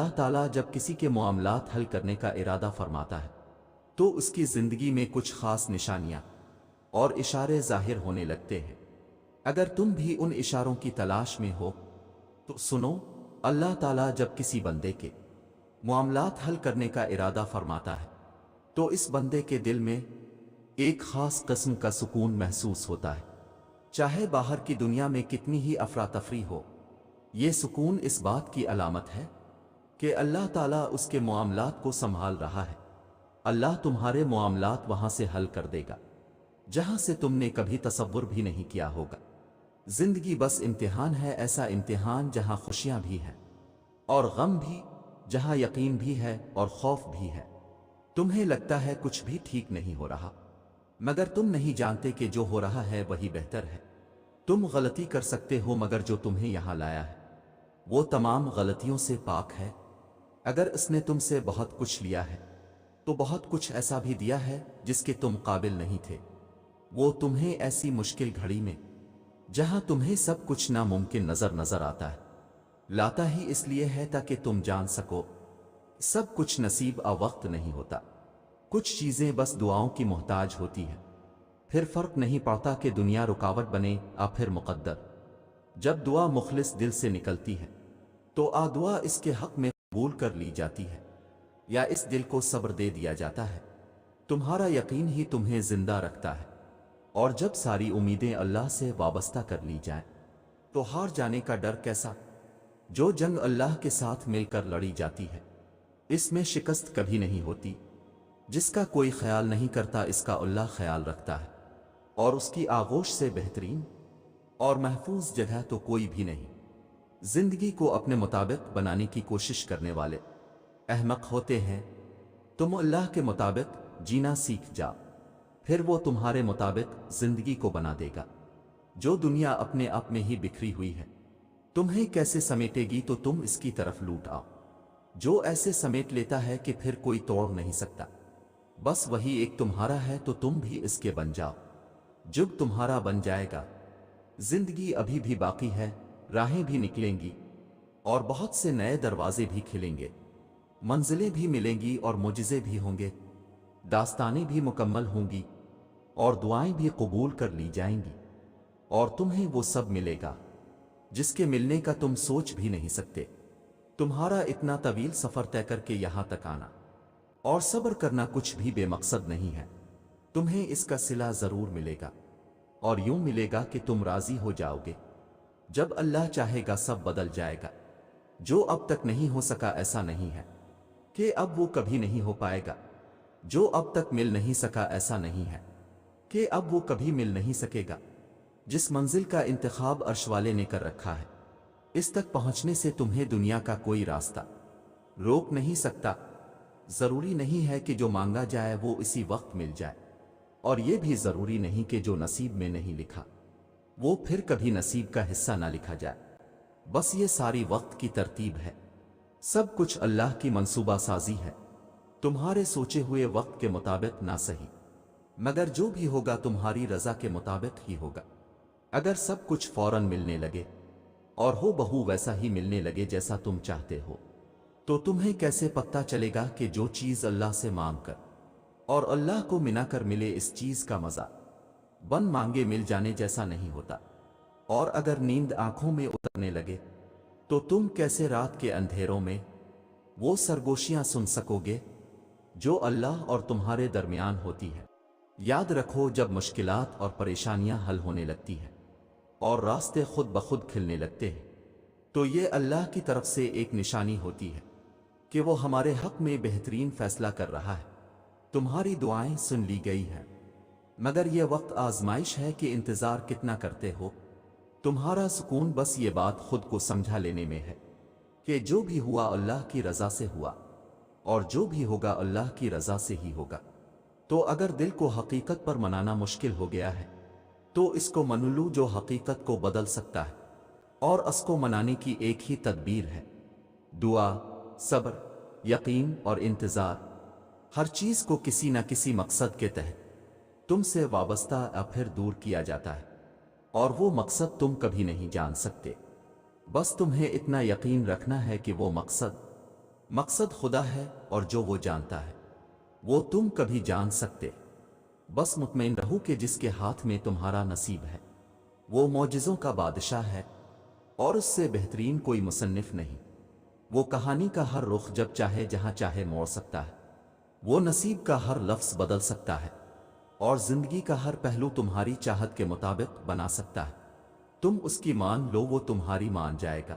اللہ ताला जब किसी के मामलात हल करने का इरादा फरमाता है तो उसकी ज़िंदगी में कुछ ख़ास निशानियाँ और इशारे ज़ाहिर होने लगते हैं। अगर तुम भी उन इशारों की तलाश में हो तो सुनो, अल्लाह ताला जब किसी बंदे के मामलात हल करने का इरादा फरमाता है तो इस बंदे के दिल में एक ख़ास किस्म का सुकून महसूस होता है। चाहे बाहर की दुनिया में कितनी ही अफरा तफरी हो, ये सुकून इस बात की अलामत है कि अल्लाह ताला उसके मामलात को संभाल रहा है। अल्लाह तुम्हारे मामलात वहां से हल कर देगा जहां से तुमने कभी तसव्वुर भी नहीं किया होगा। जिंदगी बस इम्तिहान है, ऐसा इम्तिहान जहां खुशियां भी हैं और गम भी, जहां यकीन भी है और खौफ भी है। तुम्हें लगता है कुछ भी ठीक नहीं हो रहा, मगर तुम नहीं जानते कि जो हो रहा है वही बेहतर है। तुम गलती कर सकते हो, मगर जो तुम्हें यहां लाया है वो तमाम गलतियों से पाक है। अगर इसने तुमसे बहुत कुछ लिया है तो बहुत कुछ ऐसा भी दिया है जिसके तुम काबिल नहीं थे। वो तुम्हें ऐसी मुश्किल घड़ी में, जहां तुम्हें सब कुछ नामुमकिन नजर आता है, लाता ही इसलिए है ताकि तुम जान सको सब कुछ नसीब आ वक्त नहीं होता। कुछ चीजें बस दुआओं की मोहताज होती है। फिर फर्क नहीं पड़ता कि दुनिया रुकावट बने या फिर मुकद्दर। जब दुआ मुखलिस दिल से निकलती है तो आ दुआ इसके हक में कबूल कर ली जाती है या इस दिल को सब्र दे दिया जाता है। तुम्हारा यकीन ही तुम्हें जिंदा रखता है, और जब सारी उम्मीदें अल्लाह से वाबस्ता कर ली जाएं तो हार जाने का डर कैसा। जो जंग अल्लाह के साथ मिलकर लड़ी जाती है इसमें शिकस्त कभी नहीं होती। जिसका कोई ख्याल नहीं करता इसका अल्लाह ख्याल रखता है, और उसकी आगोश से बेहतरीन और महफूज जगह तो कोई भी नहीं। जिंदगी को अपने मुताबिक बनाने की कोशिश करने वाले अहमक होते हैं। तुम अल्लाह के मुताबिक जीना सीख जा, फिर वो तुम्हारे मुताबिक जिंदगी को बना देगा। जो दुनिया अपने आप में ही बिखरी हुई है तुम्हें कैसे समेटेगी तो तुम इसकी तरफ लूट आओ। जो ऐसे समेट लेता है कि फिर कोई तोड़ नहीं सकता, बस वही एक तुम्हारा है तो तुम भी इसके बन जाओ। जब तुम्हारा बन जाएगा, जिंदगी अभी भी बाकी है, राहें भी निकलेंगी और बहुत से नए दरवाजे भी खिलेंगे, मंजिलें भी मिलेंगी और मुजिज़े भी होंगे, दास्तानें भी मुकम्मल होंगी और दुआएं भी कबूल कर ली जाएंगी, और तुम्हें वो सब मिलेगा जिसके मिलने का तुम सोच भी नहीं सकते। तुम्हारा इतना तवील सफर तय करके यहां तक आना और सब्र करना कुछ भी बेमकसद नहीं है। तुम्हें इसका सिला जरूर मिलेगा, और यूं मिलेगा कि तुम राजी हो जाओगे। जब अल्लाह चाहेगा सब बदल जाएगा। जो अब तक नहीं हो सका ऐसा नहीं है कि अब वो कभी नहीं हो पाएगा। जो अब तक मिल नहीं सका ऐसा नहीं है कि अब वो कभी मिल नहीं सकेगा। जिस मंजिल का इंतखाब अर्श वाले ने कर रखा है, इस तक पहुंचने से तुम्हें दुनिया का कोई रास्ता रोक नहीं सकता। जरूरी नहीं है कि जो मांगा जाए वो इसी वक्त मिल जाए, और ये भी जरूरी नहीं कि जो नसीब में नहीं लिखा वो फिर कभी नसीब का हिस्सा ना लिखा जाए। बस ये सारी वक्त की तरतीब है। सब कुछ अल्लाह की मंसूबा साजी है। तुम्हारे सोचे हुए वक्त के मुताबिक ना सही, मगर जो भी होगा तुम्हारी रजा के मुताबिक ही होगा। अगर सब कुछ फौरन मिलने लगे और हो बहू वैसा ही मिलने लगे जैसा तुम चाहते हो, तो तुम्हें कैसे पता चलेगा कि जो चीज अल्लाह से मांग कर और अल्लाह को मिना कर मिले, इस चीज का मजा बन मांगे मिल जाने जैसा नहीं होता। और अगर नींद आंखों में उतरने लगे तो तुम कैसे रात के अंधेरों में वो सरगोशियां सुन सकोगे जो अल्लाह और तुम्हारे दरमियान होती है। याद रखो, जब मुश्किलात और परेशानियां हल होने लगती हैं और रास्ते खुद ब खुद खिलने लगते हैं, तो ये अल्लाह की तरफ से एक निशानी होती है कि वो हमारे हक में बेहतरीन फैसला कर रहा है। तुम्हारी दुआएं सुन ली गई हैं, मगर यह वक्त आजमाइश है कि इंतजार कितना करते हो। तुम्हारा सुकून बस ये बात खुद को समझा लेने में है कि जो भी हुआ अल्लाह की रजा से हुआ, और जो भी होगा अल्लाह की रजा से ही होगा। तो अगर दिल को हकीकत पर मनाना मुश्किल हो गया है तो इसको मन लो, जो हकीकत को बदल सकता है। और इसको मनाने की एक ही तदबीर है, दुआ, सब्र, यकीन और इंतजार। हर चीज को किसी न किसी मकसद के तहत तुमसे वाबस्ता या फिर दूर किया जाता है, और वो मकसद तुम कभी नहीं जान सकते। बस तुम्हें इतना यकीन रखना है कि वो मकसद مقصد خدا ہے اور جو وہ جانتا ہے وہ تم کبھی جان سکتے۔ بس مطمئن رہو کہ جس کے ہاتھ میں تمہارا نصیب ہے وہ معجزوں کا بادشاہ ہے، اور اس سے بہترین کوئی مصنف نہیں۔ وہ کہانی کا ہر رخ جب چاہے جہاں چاہے موڑ سکتا ہے، وہ نصیب کا ہر لفظ بدل سکتا ہے، اور زندگی کا ہر پہلو تمہاری چاہت کے مطابق بنا سکتا ہے۔ تم اس کی مان لو وہ تمہاری مان جائے گا۔